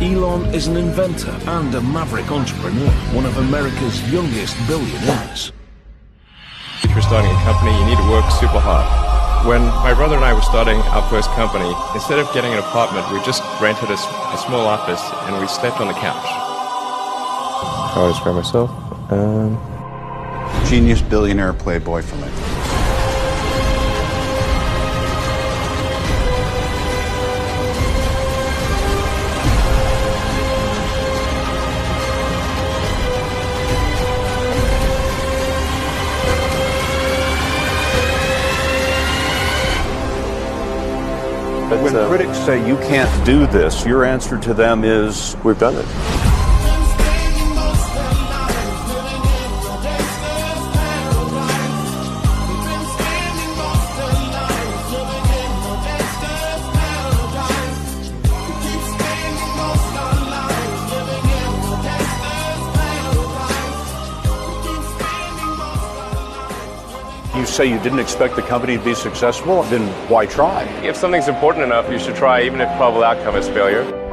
Elon is an inventor and a maverick entrepreneur, one of America's youngest billionaires. If you're starting a company, you need to work super hard. When my brother and I were starting our first company, instead of getting an apartment, we just rented a small office and we slept on the couch. I always describe myself. Genius, billionaire, playboy for life. When critics say you can't do this, your answer to them is, We've done it. you say you didn't expect the company to be successful, then why try? If something's important enough, you should try, even if probable outcome is failure.